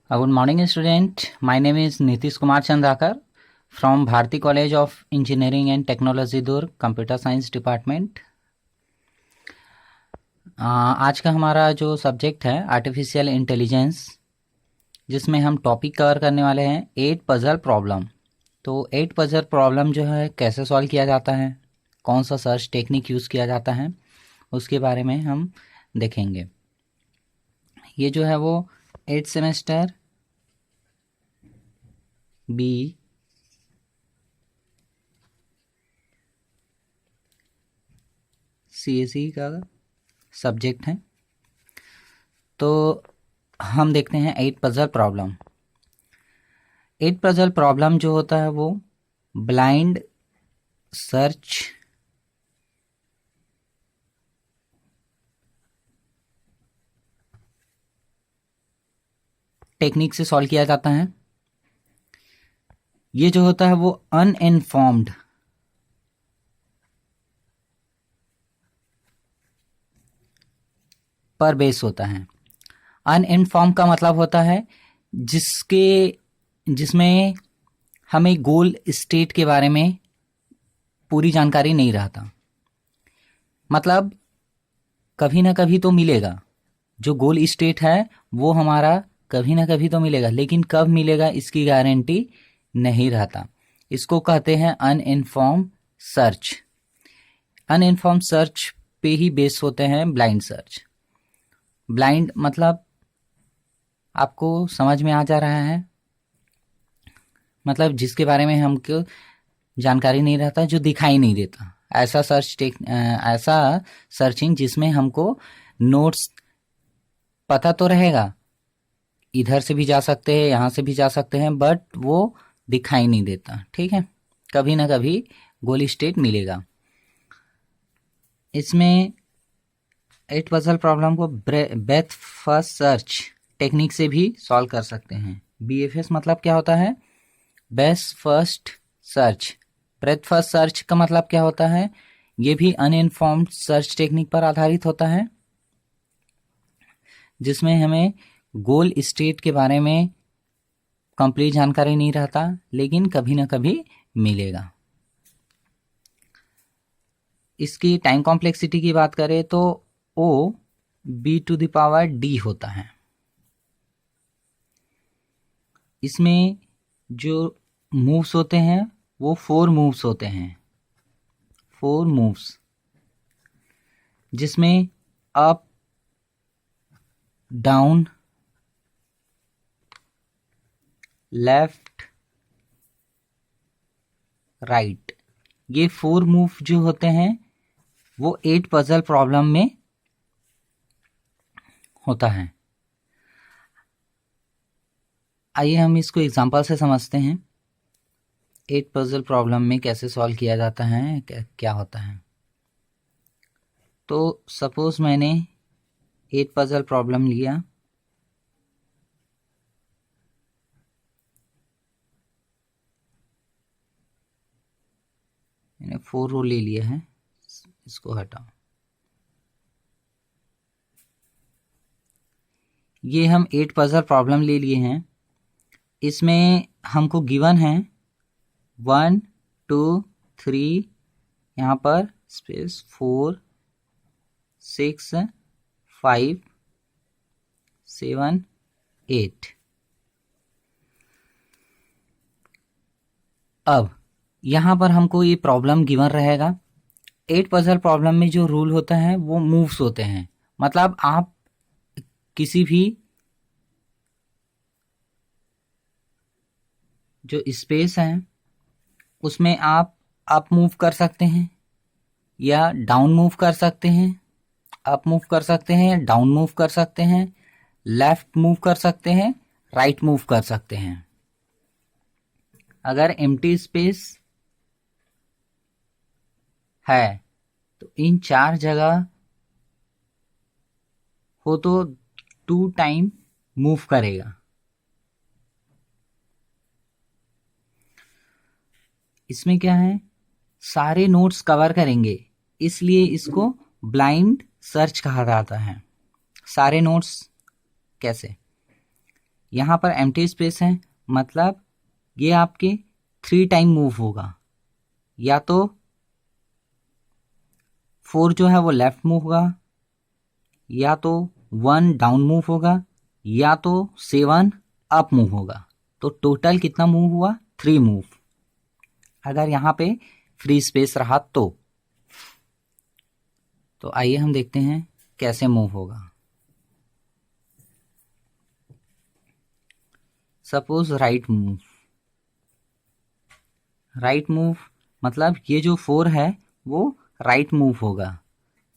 Good morning, student. My name is Nitish Kumar Chandrakar from Bharati College of Engineering and Technology Durg, Computer Science Department. आज का हमारा जो subject है artificial intelligence, जिसमें हम topic cover करने वाले हैं 8 पजल प्रॉब्लम। तो 8 पजल प्रॉब्लम जो है कैसे सॉल्व किया जाता है, कौन सा सर्च टेक्निक यूज़ किया जाता है, उसके बारे में हम देखेंगे। ये जो है वो 8 सेमेस्टर बी CSE का सब्जेक्ट है। तो हम देखते हैं 8 पजल प्रॉब्लम। 8 पजल प्रॉब्लम जो होता है वो ब्लाइंड सर्च टेक्निक से सॉल्व किया जाता है। ये जो होता है वो अनइन्फॉर्म्ड पर बेस होता है। अनइन्फॉर्म का मतलब होता है जिसमें हमें गोल स्टेट के बारे में पूरी जानकारी नहीं रहता। मतलब कभी ना कभी तो मिलेगा, जो गोल स्टेट है वो हमारा कभी ना कभी तो मिलेगा, लेकिन कब मिलेगा इसकी गारंटी नहीं रहता। इसको कहते हैं अनइन्फॉर्म सर्च। अनइन्फॉर्म सर्च पे ही बेस होते हैं ब्लाइंड सर्च। ब्लाइंड मतलब आपको समझ में आ जा रहा है, मतलब जिसके बारे में हमको जानकारी नहीं रहता, जो दिखाई नहीं देता, ऐसा सर्चिंग जिसमें हमको नोट्स पता तो रहेगा, इधर से भी जा सकते हैं, यहाँ से भी जा सकते हैं, बट वो दिखाई नहीं देता। ठीक है, कभी ना कभी गोल स्टेट मिलेगा। इसमें 8 पजल प्रॉब्लम को ब्रेथ फर्स्ट सर्च टेक्निक से भी सॉल्व कर सकते हैं। BFS मतलब क्या होता है? Best first search. Breath first search का मतलब क्या होता है? ये भी अनइन्फॉर्म्ड सर्च टेक्निक पर आधारित होता है, जिसमें हमें गोल स्टेट के बारे में कंप्लीट जानकारी नहीं रहता, लेकिन कभी ना कभी मिलेगा। इसकी टाइम कॉम्प्लेक्सिटी की बात करें तो OB⁴D होता है। इसमें जो मूव्स होते हैं वो 4 मूव्स होते हैं। 4 मूव्स, जिसमें अप, डाउन, लेफ्ट, राइट, ये 4 मूव जो होते हैं वो 8 पजल प्रॉब्लम में होता है। आइए हम इसको एग्जांपल से समझते हैं 8 पजल प्रॉब्लम में कैसे सॉल्व किया जाता है, क्या होता है। तो सपोज मैंने 8 पजल प्रॉब्लम लिया, मैंने 4 रो ले लिया है, इसको हटाओ। ये हम 8 पजल प्रॉब्लम ले लिए हैं। इसमें हमको गिवन है 1 2 3, यहाँ पर स्पेस 4 6 5 7 8। अब यहाँ पर हमको ये प्रॉब्लम गिवन रहेगा। 8 पजल प्रॉब्लम में जो रूल होता है वो मूव्स होते हैं। मतलब आप किसी भी जो स्पेस है उसमें आप अप मूव कर सकते हैं या डाउन मूव कर सकते हैं, अप मूव कर सकते हैं या डाउन मूव कर सकते हैं, लेफ्ट मूव कर सकते हैं, राइट मूव कर सकते हैं। अगर एम्प्टी स्पेस है तो इन 4 जगह हो तो 2 टाइम मूव करेगा। इसमें क्या है, सारे नोट्स कवर करेंगे, इसलिए इसको ब्लाइंड सर्च कहा जाता है। सारे नोट्स कैसे? यहाँ पर एम्प्टी स्पेस है, मतलब ये आपके 3 टाइम मूव होगा। या तो 4 जो है वो लेफ्ट मूव होगा, या तो 1 डाउन मूव होगा, या तो 7 अप मूव होगा। तो टोटल कितना मूव हुआ? 3 मूव, अगर यहाँ पे फ्री स्पेस रहा तो आइए हम देखते हैं कैसे मूव होगा। Suppose right move, right move मतलब ये जो 4 है वो राइट मूव होगा।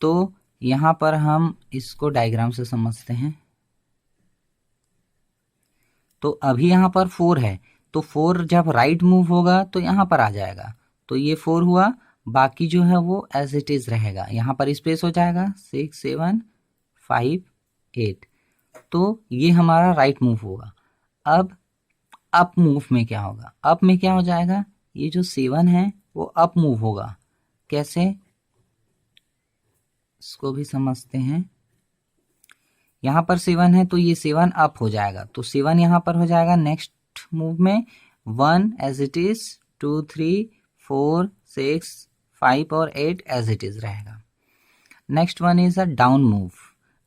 तो यहाँ पर हम इसको डायग्राम से समझते हैं। तो अभी यहाँ पर 4 है, तो 4 जब राइट मूव होगा तो यहाँ पर आ जाएगा, तो ये 4 हुआ, बाकी जो है वो एज इट इज रहेगा। यहाँ पर स्पेस हो जाएगा 6 7 5 8, तो ये हमारा राइट मूव होगा। अब अप मूव में क्या होगा? अप में क्या हो जाएगा? ये जो 7 है वो अप मूव होगा। कैसे, इसको भी समझते हैं। यहाँ पर 7 है तो ये 7 अप हो जाएगा, तो 7 यहाँ पर हो जाएगा नेक्स्ट मूव में 1 एज इट इज, 2 3 4 6 5 और 8 एज इट इज रहेगा। Next one is a down move.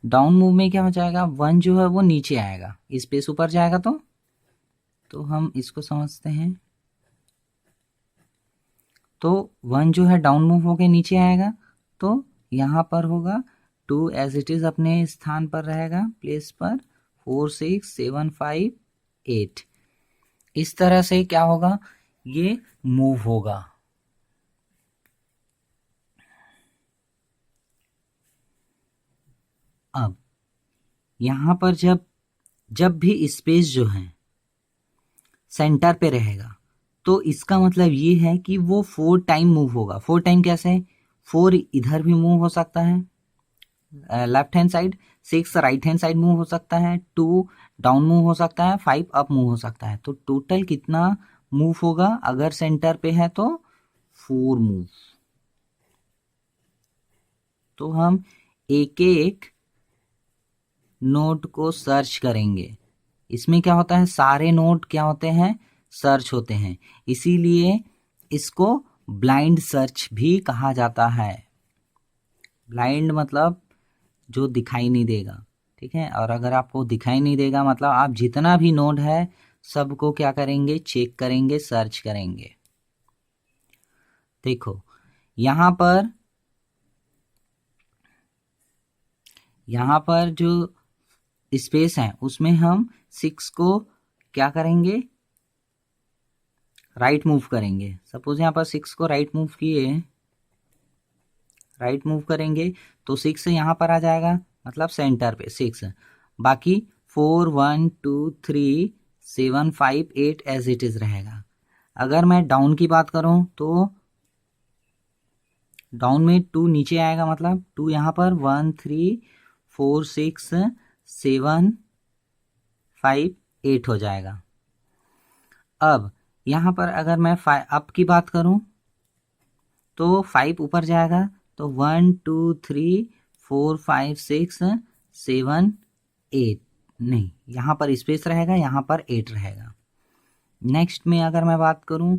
Down move में क्या हो जाएगा? 1 जो है वो नीचे आएगा, स्पेस ऊपर जाएगा, तो हम इसको समझते हैं। तो 1 जो है डाउन मूव होके नीचे आएगा, तो यहाँ पर होगा 2 एज इट इज अपने स्थान पर रहेगा, प्लेस पर 4 6 7 5 8। इस तरह से क्या होगा? ये मूव होगा। अब यहाँ पर जब भी स्पेस जो है सेंटर पे रहेगा, तो इसका मतलब ये है कि वो 4 टाइम मूव होगा। 4 टाइम कैसे? 4 इधर भी मूव हो सकता है left hand side, 6 right hand side move हो सकता है, 2 डाउन मूव हो सकता है, 5 अप मूव हो सकता है। तो टोटल कितना मूव होगा अगर सेंटर पे है? तो 4 मूव। तो हम एक एक नोड को सर्च करेंगे। इसमें क्या होता है? सारे नोड क्या होते हैं? सर्च होते हैं, इसीलिए इसको ब्लाइंड सर्च भी कहा जाता है। ब्लाइंड मतलब जो दिखाई नहीं देगा, ठीक है। और अगर आपको दिखाई नहीं देगा मतलब आप जितना भी नोड है सबको क्या करेंगे? चेक करेंगे, सर्च करेंगे। देखो यहाँ पर जो स्पेस है उसमें हम 6 को क्या करेंगे? राइट मूव करेंगे। सपोज यहाँ पर 6 को राइट मूव किए, राइट मूव करेंगे तो 6 यहाँ पर आ जाएगा, मतलब सेंटर पे 6। बाकी 4 1 2 3 7 5 8 एज इट इज रहेगा। अगर मैं डाउन की बात करूं तो डाउन में 2 नीचे आएगा, मतलब 2 यहाँ पर 1 3 4 6 7 5 8 हो जाएगा। अब यहाँ पर अगर मैं अप की बात करूं तो 5 ऊपर जाएगा, तो 1 2 3 4 5 6 7 8, नहीं यहाँ पर स्पेस रहेगा, यहाँ पर 8 रहेगा। नेक्स्ट में अगर मैं बात करूं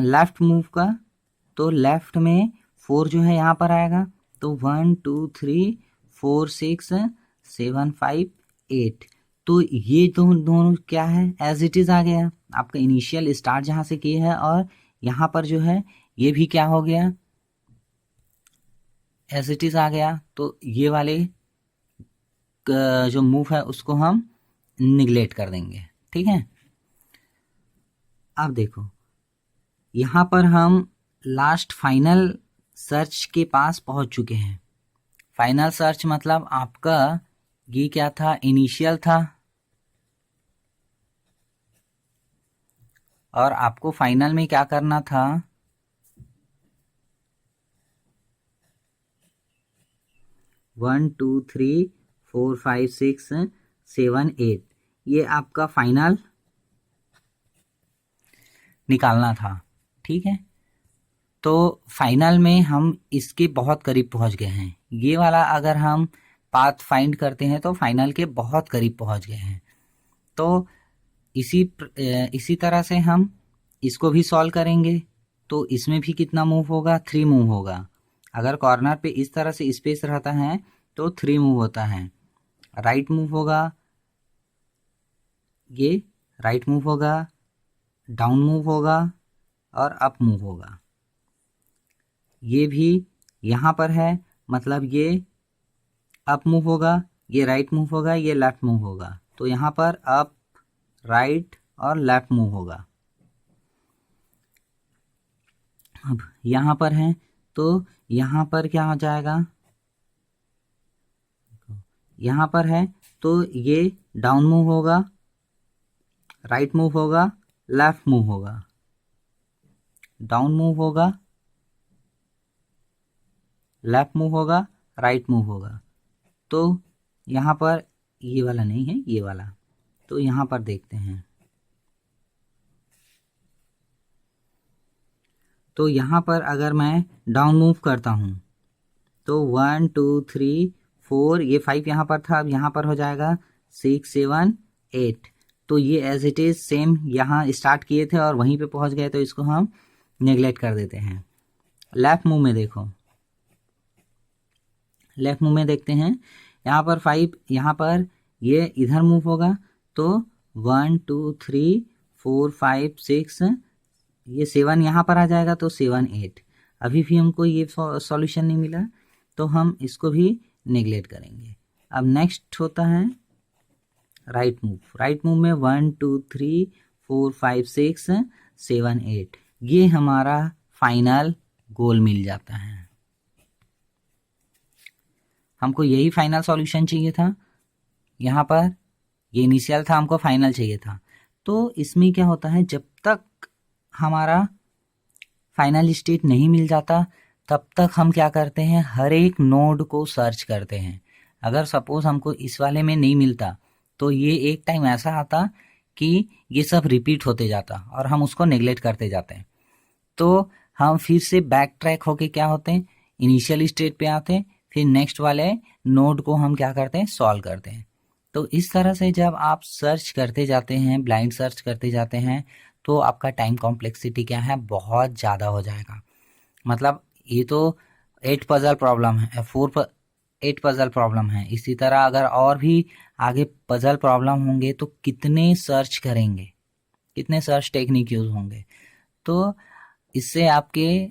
लेफ्ट मूव का, तो लेफ्ट में 4 जो है यहाँ पर आएगा, तो 1 2 3 4 6 7 5 8। तो ये दोनों क्या है? एज इट इज आ गया, आपका इनिशियल स्टार्ट जहां से किए है, और यहाँ पर जो है ये भी क्या हो गया? एज इट इज आ गया। तो ये वाले जो मूव है उसको हम निगलेक्ट कर देंगे, ठीक है। अब देखो यहाँ पर हम लास्ट फाइनल सर्च के पास पहुंच चुके हैं। फाइनल सर्च मतलब आपका ये क्या था? इनिशियल था, और आपको फाइनल में क्या करना था? वन टू थ्री 4 5 6 7 8, ये आपका फाइनल निकालना था, ठीक है। तो फाइनल में हम इसके बहुत करीब पहुंच गए हैं। ये वाला अगर हम पाथ फाइंड करते हैं तो फाइनल के बहुत करीब पहुंच गए हैं। तो इसी तरह से हम इसको भी सॉल्व करेंगे। तो इसमें भी कितना मूव होगा, 3 मूव होगा। अगर कॉर्नर पे इस तरह से स्पेस रहता है तो 3 मूव होता है। राइट मूव होगा, ये राइट मूव होगा, डाउन मूव होगा और अप मूव होगा। ये भी यहाँ पर है, मतलब ये अप मूव होगा, ये राइट मूव होगा, ये लेफ्ट मूव होगा। तो यहाँ पर अप, राइट और लेफ्ट मूव होगा। अब यहाँ पर है तो यहाँ पर क्या हो जाएगा, यहाँ पर है तो ये डाउन मूव होगा, राइट मूव होगा, लेफ्ट मूव होगा, डाउन मूव होगा, लेफ्ट मूव होगा, राइट मूव होगा। तो यहाँ पर ये वाला नहीं है, ये वाला। तो यहाँ पर देखते हैं, तो यहाँ पर अगर मैं डाउन मूव करता हूँ तो 1 2 3 4, ये 5 यहाँ पर था, अब यहाँ पर हो जाएगा 6 7 8। तो ये एज इट इज सेम यहाँ स्टार्ट किए थे और वहीं पे पहुँच गए, तो इसको हम नेग्लेक्ट कर देते हैं। लेफ्ट मूव में देखो, लेफ्ट मूव में देखते हैं, यहाँ पर 5, यहाँ पर ये इधर मूव होगा तो 1 2 3 4 5 6, ये 7 यहाँ पर आ जाएगा तो 7 8। अभी भी हमको ये सॉल्यूशन नहीं मिला तो हम इसको भी नेग्लेक्ट करेंगे। अब नेक्स्ट होता है राइट मूव। राइट मूव में 1 2 3 4 5 6 7 8, ये हमारा फाइनल गोल मिल जाता है। हमको यही फाइनल सॉल्यूशन चाहिए था, यहाँ पर ये इनिशियल था, हमको फाइनल चाहिए था। तो इसमें क्या होता है, जब तक हमारा फाइनल स्टेट नहीं मिल जाता तब तक हम क्या करते हैं, हर एक नोड को सर्च करते हैं। अगर सपोज हमको इस वाले में नहीं मिलता तो ये एक टाइम ऐसा आता कि ये सब रिपीट होते जाता और हम उसको नेग्लेक्ट करते जाते हैं। तो हम फिर से बैक ट्रैक होके क्या होते हैं, इनिशियल स्टेट पे आते हैं, फिर नेक्स्ट वाले नोड को हम क्या करते हैं, सॉल्व करते हैं। तो इस तरह से जब आप सर्च करते जाते हैं, ब्लाइंड सर्च करते जाते हैं, तो आपका टाइम कॉम्प्लेक्सिटी क्या है, बहुत ज़्यादा हो जाएगा। मतलब ये तो 8 पजल प्रॉब्लम है, 8 पजल प्रॉब्लम है। इसी तरह अगर और भी आगे पजल प्रॉब्लम होंगे तो कितने सर्च करेंगे, कितने सर्च टेक्निक यूज होंगे। तो इससे आपके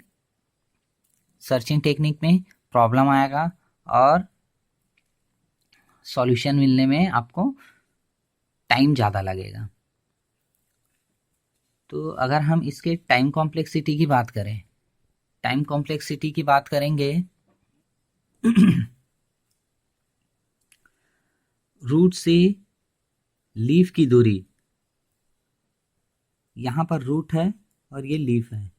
सर्चिंग टेक्निक में प्रॉब्लम आएगा और सॉल्यूशन मिलने में आपको टाइम ज़्यादा लगेगा। तो अगर हम इसके टाइम कॉम्प्लेक्सिटी की बात करें, टाइम कॉम्प्लेक्सिटी की बात करेंगे रूट से लीफ की दूरी, यहाँ पर रूट है और ये लीफ है,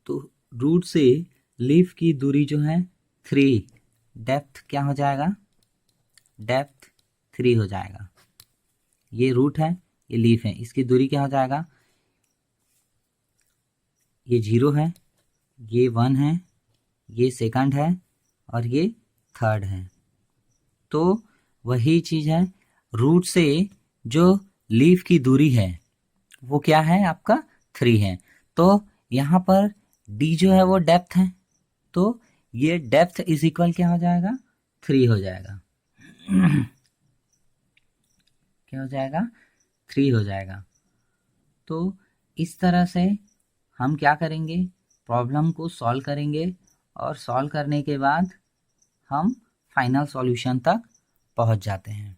तो रूट से लीफ की दूरी जो है 3, डेप्थ क्या हो जाएगा, डेप्थ 3 हो जाएगा। ये रूट है, ये लीफ है, इसकी दूरी क्या हो जाएगा, ये 0 है, ये 1 है, ये सेकंड है और ये थर्ड है। तो वही चीज़ है, रूट से जो लीफ की दूरी है वो क्या है, आपका 3 है। तो यहाँ पर d जो है वो डेप्थ है, तो ये डेप्थ इज इक्वल क्या हो जाएगा, 3 हो जाएगा। क्या हो जाएगा, 3 हो जाएगा। तो इस तरह से हम क्या करेंगे, प्रॉब्लम को सॉल्व करेंगे और सॉल्व करने के बाद हम फाइनल सॉल्यूशन तक पहुंच जाते हैं।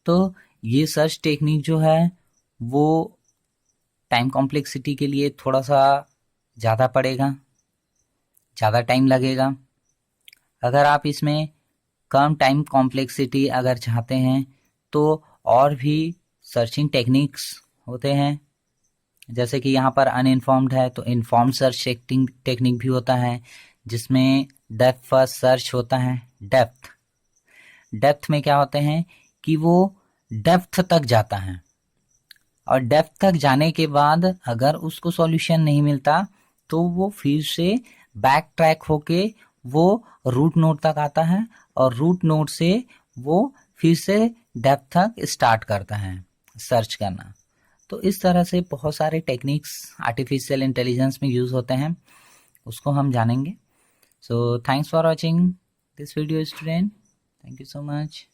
तो ये सर्च टेक्निक जो है वो टाइम कॉम्प्लेक्सिटी के लिए थोड़ा सा ज़्यादा पड़ेगा, ज़्यादा टाइम लगेगा। अगर आप इसमें कम टाइम कॉम्प्लेक्सिटी अगर चाहते हैं तो और भी सर्चिंग टेक्निक्स होते हैं, जैसे कि यहाँ पर अनइन्फॉर्म्ड है तो इन्फॉर्म्ड सर्च टेक्निक भी होता है, जिसमें डेप्थ फर्स्ट सर्च होता है। डेप्थ में क्या होते हैं कि वो डेप्थ तक जाता है और डेप्थ तक जाने के बाद अगर उसको सॉल्यूशन नहीं मिलता तो वो फिर से बैक ट्रैक होके वो रूट नोड तक आता है और रूट नोड से वो फिर से डेप्थ तक स्टार्ट करता है सर्च करना। तो इस तरह से बहुत सारे टेक्निक्स आर्टिफिशियल इंटेलिजेंस में यूज़ होते हैं, उसको हम जानेंगे। So thanks for watching this video student, thank you so much.